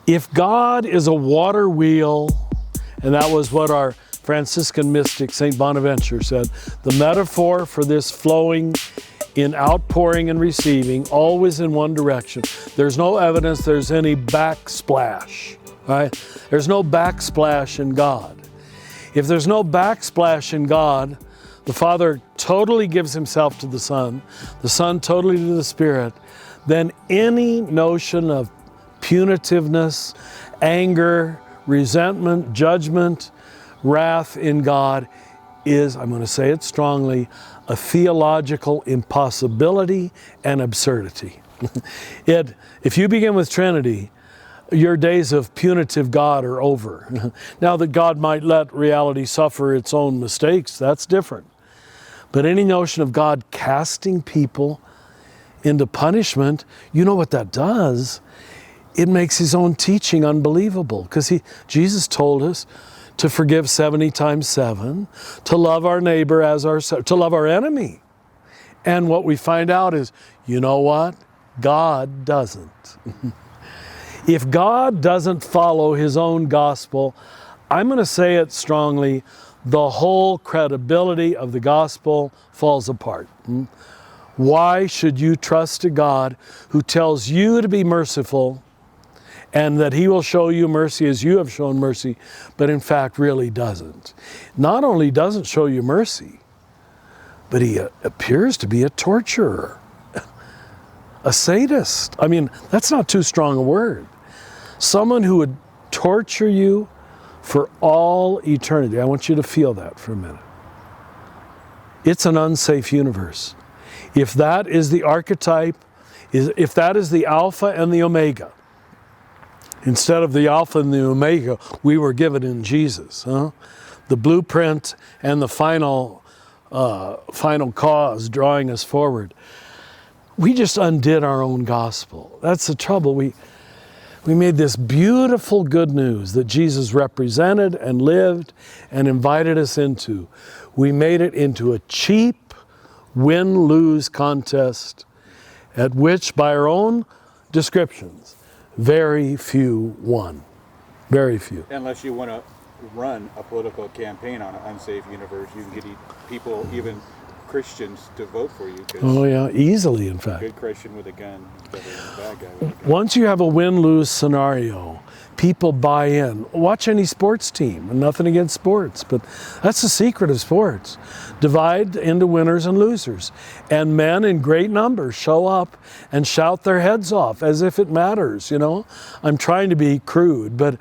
If God is a water wheel, and that was what our Franciscan mystic St. Bonaventure said, the metaphor for this flowing in outpouring and receiving, always in one direction. There's no evidence there's any backsplash, right? There's no backsplash in God. If there's no backsplash in God, the Father totally gives himself to the Son totally to the Spirit, then any notion of punitiveness, anger, resentment, judgment, wrath in God is, I'm going to say it strongly, a theological impossibility and absurdity. If you begin with Trinity, your days of punitive God are over. Now that God might let reality suffer its own mistakes, that's different. But any notion of God casting people into punishment, you know what that does? It makes his own teaching unbelievable, because Jesus told us to forgive 70 times 7, to love our neighbor as ourselves, to love our enemy. And what we find out is, you know what? God doesn't. If God doesn't follow his own gospel, I'm going to say it strongly, the whole credibility of the gospel falls apart. Why should you trust a God who tells you to be merciful and that he will show you mercy as you have shown mercy, but in fact really doesn't? Not only doesn't show you mercy, but he appears to be a torturer, a sadist. I mean, that's not too strong a word. Someone who would torture you for all eternity. I want you to feel that for a minute. It's an unsafe universe. If that is the archetype, if that is the Alpha and the Omega, instead of the Alpha and the Omega we were given in Jesus, the blueprint and the final cause drawing us forward, we just undid our own gospel. That's the trouble. We made this beautiful good news that Jesus represented and lived and invited us into. We made it into a cheap win-lose contest at which, by our own descriptions, very few won. Very few. Unless you want to run a political campaign on an unsafe universe, you can get people, even Christians, to vote for you. Oh yeah, easily in fact. A good Christian with a gun is better than a bad guy with a gun. Once you have a win-lose scenario, people buy in. Watch any sports team, and nothing against sports, but that's the secret of sports. Divide into winners and losers. And men in great numbers show up and shout their heads off as if it matters, you know? I'm trying to be crude, but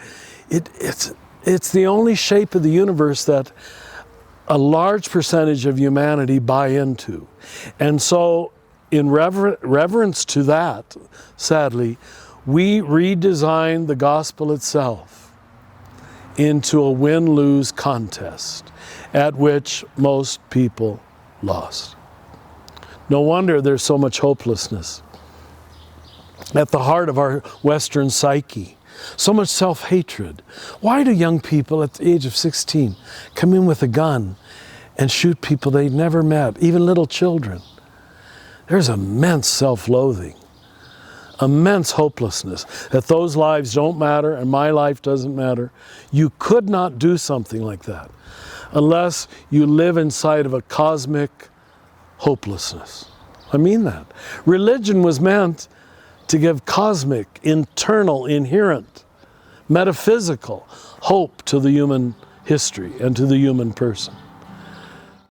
it's the only shape of the universe that a large percentage of humanity buy into. And so in reverence to that, sadly, we redesigned the gospel itself into a win-lose contest at which most people lost. No wonder there's so much hopelessness at the heart of our Western psyche. So much self-hatred. Why do young people at the age of 16 come in with a gun and shoot people they've never met, even little children? There's immense self-loathing, immense hopelessness that those lives don't matter and my life doesn't matter. You could not do something like that unless you live inside of a cosmic hopelessness. I mean that. Religion was meant to give cosmic, internal, inherent, metaphysical hope to the human history and to the human person.